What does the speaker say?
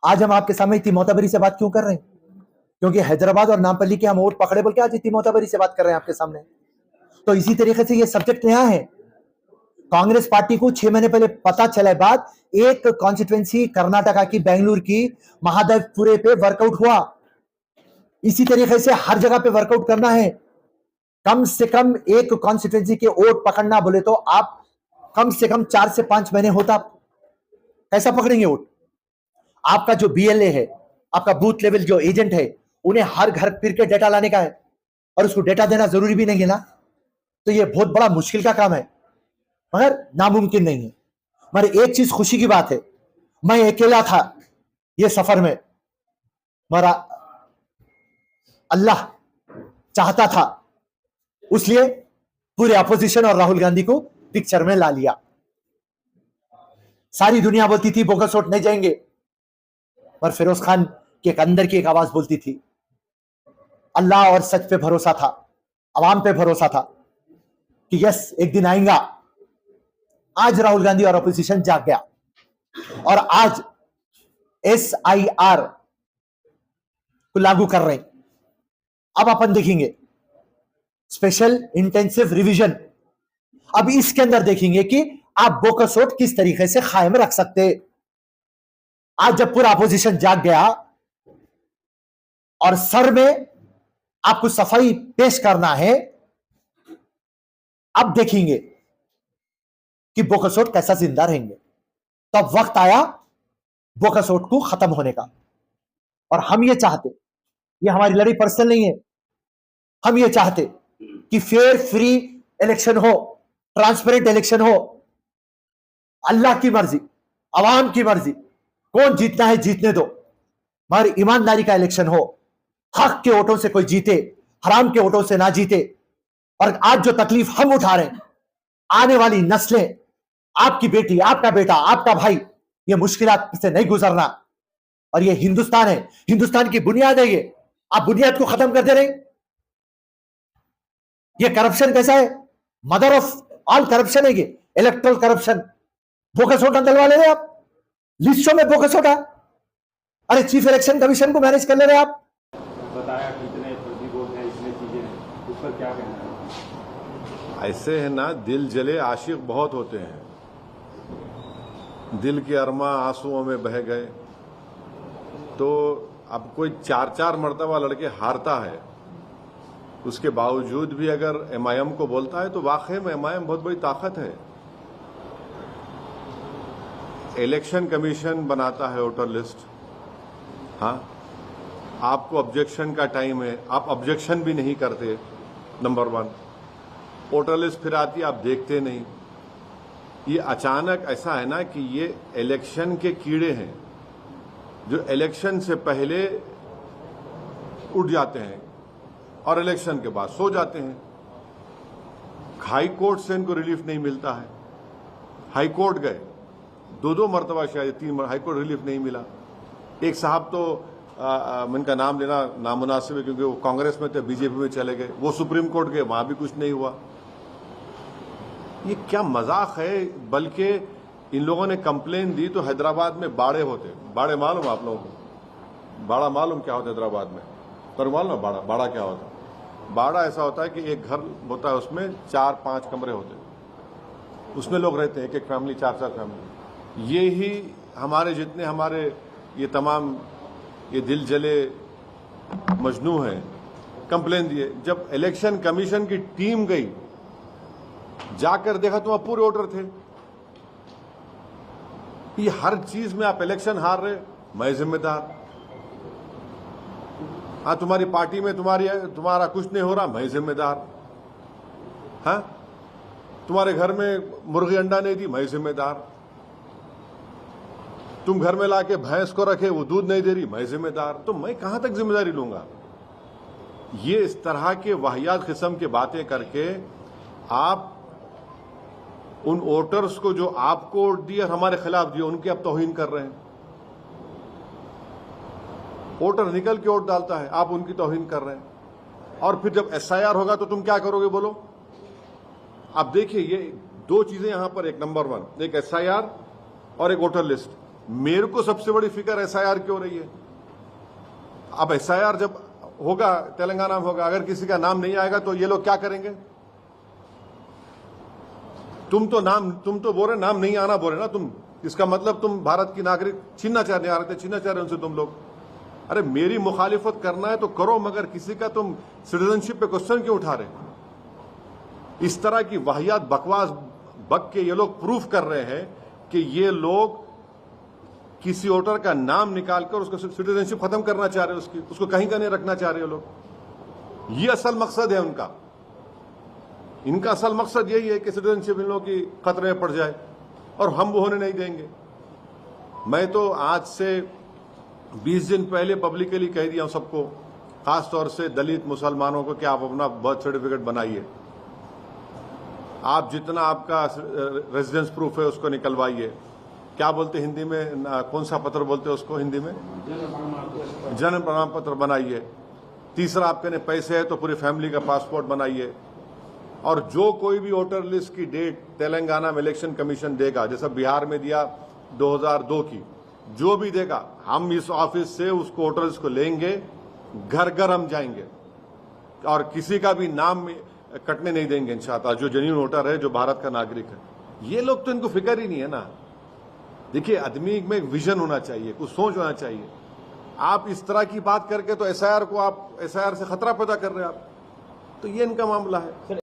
आज हम आपके सामने इतनी मोतबरी से बात क्यों कर रहे हैं? क्योंकि हैदराबाद और नामपल्ली के हम वोट पकड़े बोल के आज इतनी मोतबरी से बात कर रहे हैं आपके सामने। तो इसी तरीके से ये सब्जेक्ट नया है। कांग्रेस पार्टी को 6 महीने पहले पता चला बाद एक कॉन्स्टिट्यूएंसी कर्नाटका की, बेंगलुरु की, महादेवपुरे पे वर्कआउट हुआ। इसी तरीके से हर जगह पे वर्कआउट करना है। कम से कम एक कॉन्स्टिट्यूएंसी के वोट पकड़ना बोले तो आप कम से कम 4 से 5 महीने होता। कैसा पकड़ेंगे वोट? आपका जो बीएलए है, आपका बूथ लेवल जो एजेंट है, उन्हें हर घर फिर के डेटा लाने का है और उसको डेटा देना जरूरी भी नहीं है ना। तो ये बहुत बड़ा मुश्किल का काम है, मगर नामुमकिन नहीं है। मगर एक चीज खुशी की बात है, मैं अकेला था ये सफर में, मगर अल्लाह चाहता था, इसलिए पूरे अपोजिशन और राहुल गांधी को पिक्चर में ला लिया। सारी दुनिया बोलती थी बोगस वोट नहीं जाएंगे, पर फिरोज खान के अंदर की एक आवाज बोलती थी अल्लाह और सच पे भरोसा था, अवाम पे भरोसा था कि यस एक दिन आएगा। आज राहुल गांधी और अपोजिशन जाग गया और आज SIR को लागू कर रहे हैं। अब अपन देखेंगे स्पेशल इंटेंसिव रिवीजन। अब इसके अंदर देखेंगे कि आप बोकस वोट किस तरीके से कायम रख सकते। आज जब पूरा अपोजिशन जाग गया और सर में आपको सफाई पेश करना है, अब देखेंगे कि बोकस वोट कैसा जिंदा रहेंगे। तब वक्त आया बोकस वोट को खत्म होने का। और हम ये चाहते, ये हमारी लड़ाई पर्सनल नहीं है, हम ये चाहते कि फेयर फ्री इलेक्शन हो, ट्रांसपेरेंट इलेक्शन हो, अल्लाह की मर्जी, अवाम की मर्जी, कौन जीतना है जीतने दो, मगर ईमानदारी का इलेक्शन हो। हक के वोटों से कोई जीते, हराम के वोटों से ना जीते। और आज जो तकलीफ हम उठा रहे हैं, आने वाली नस्लें, आपकी बेटी, आपका बेटा, आपका भाई, ये मुश्किलात से नहीं गुजरना। और ये हिंदुस्तान है, हिंदुस्तान की बुनियाद है, ये आप बुनियाद को खत्म कर दे रहे हैं। ये करप्शन कैसा है? मदर ऑफ ऑल करप्शन है ये, इलेक्ट्रल करप्शन। बोकस वोट डलवा ले रहे आप, लिस्टों में बोकस वोट है। अरे चीफ इलेक्शन कमीशन को मैनेज कर ले रहे आप। बताया कितने फर्जी वोट हैं, इसलिए चीजें हैं, उस पर क्या कहना है? ऐसे है ना, दिल जले आशिक बहुत होते हैं, दिल के अरमा आंसुओं में बह गए। तो अब कोई 4-4 मर्तबा लड़के हारता है, उसके बावजूद भी अगर MIM को बोलता है तो वाकई में MIM बहुत बड़ी ताकत है। इलेक्शन कमीशन बनाता है वोटर लिस्ट, हाँ, आपको ऑब्जेक्शन का टाइम है, आप ऑब्जेक्शन भी नहीं करते, नंबर 1। वोटर लिस्ट फिर आती है, आप देखते नहीं। ये अचानक ऐसा है ना कि ये इलेक्शन के कीड़े हैं जो इलेक्शन से पहले उठ जाते हैं और इलेक्शन के बाद सो जाते हैं। हाई कोर्ट से इनको रिलीफ नहीं मिलता है, हाई कोर्ट गए 2-2 मरतबा, शायद 3 हाई कोर्ट रिलीफ नहीं मिला। एक साहब तो इनका नाम लेना नामुनासिब है क्योंकि वो कांग्रेस में थे, बीजेपी में चले गए, वो सुप्रीम कोर्ट गए, वहां भी कुछ नहीं हुआ। ये क्या मजाक है। बल्कि इन लोगों ने कंप्लेन दी तो हैदराबाद में बाड़े होते, बाड़े मालूम आप लोगों को? बाड़ा मालूम क्या होता है हैदराबाद में? पर मालूम बाड़ा, बाड़ा क्या होता है? बाड़ा ऐसा होता है कि एक घर होता है, उसमें 4-5 कमरे होते हैं, उसमें लोग रहते हैं, एक फैमिली, 4-4 फैमिली। ये ही हमारे जितने हमारे ये तमाम ये दिल जले मजनू हैं, कंप्लेन दिए। जब इलेक्शन कमीशन की टीम गई, जाकर देखा तो वहां पूरे वोटर थे। ये हर चीज में आप इलेक्शन हार रहे, मैं जिम्मेदार। हाँ, तुम्हारी पार्टी में तुम्हारा कुछ नहीं हो रहा, मैं जिम्मेदार। हाँ, तुम्हारे घर में मुर्गी अंडा नहीं दी, मैं जिम्मेदार। तुम घर में लाके भैंस को रखे, वो दूध नहीं दे रही, मैं जिम्मेदार। तो मैं कहां तक जिम्मेदारी लूंगा? ये इस तरह के वाहियात किस्म की बातें करके आप उन वोटर्स को जो आपको वोट दिए और हमारे खिलाफ दिए, उनकी आप तौहीन कर रहे हैं। वोटर निकल के वोट डालता है, आप उनकी तौहीन कर रहे हैं। और फिर जब SIR होगा तो तुम क्या करोगे बोलो? आप देखिए, ये 2 चीजें यहां पर, एक नंबर 1 एक SIR और एक वोटर लिस्ट। मेरे को सबसे बड़ी फिक्र एसआईआर क्यों रही है। अब एसआईआर जब होगा तेलंगाना में होगा, अगर किसी का नाम नहीं आएगा तो ये लोग क्या करेंगे। तुम तो बोल रहे नाम नहीं आना बोल रहे ना तुम, इसका मतलब तुम भारत की नागरिक छीनना चाह रहे थे, छीनना चाह रहे उनसे तुम लोग। अरे मेरी मुखालिफत करना है तो करो, मगर किसी का तुम सिटीजनशिप पे क्वेश्चन क्यों उठा रहे। इस तरह की वाहियात बकवास बक के ये लोग प्रूफ कर रहे हैं कि ये लोग किसी वोटर का नाम निकालकर उसका सिटीजनशिप खत्म करना चाह रहे हैं, उसको कहीं का नहीं रखना चाह रहे लोग। ये असल मकसद है उनका। इनका असल मकसद यही है कि सिटीजनशिप इन लोगों की खतरे में पड़ जाए और हम वो होने नहीं देंगे। मैं तो आज से 20 दिन पहले पब्लिकली कह दिया हूं सबको, खासतौर से दलित मुसलमानों को, कि आप अपना बर्थ सर्टिफिकेट बनाइए। आप जितना आपका रेजिडेंस प्रूफ है उसको निकलवाइए। क्या बोलते हिंदी में, कौन सा पत्र बोलते हैं उसको हिंदी में, जन्म प्रमाण पत्र बनाइए। तीसरा, आपके ने पैसे है तो पूरी फैमिली का पासपोर्ट बनाइए। और जो कोई भी वोटर लिस्ट की डेट तेलंगाना में इलेक्शन कमीशन देगा, जैसा बिहार में दिया 2002 की, जो भी देगा, हम इस ऑफिस से उसको वोटर लिस्ट को लेंगे, घर घर हम जाएंगे और किसी का भी नाम कटने नहीं देंगे इंशाअल्लाह, जो जेन्युइन वोटर है, जो भारत का नागरिक है। ये लोग तो इनको फिक्र ही नहीं है ना। देखिए, आदमी में एक विजन होना चाहिए, कुछ सोच होना चाहिए। आप इस तरह की बात करके तो एसआईआर से खतरा पैदा कर रहे हैं आप। तो ये इनका मामला है।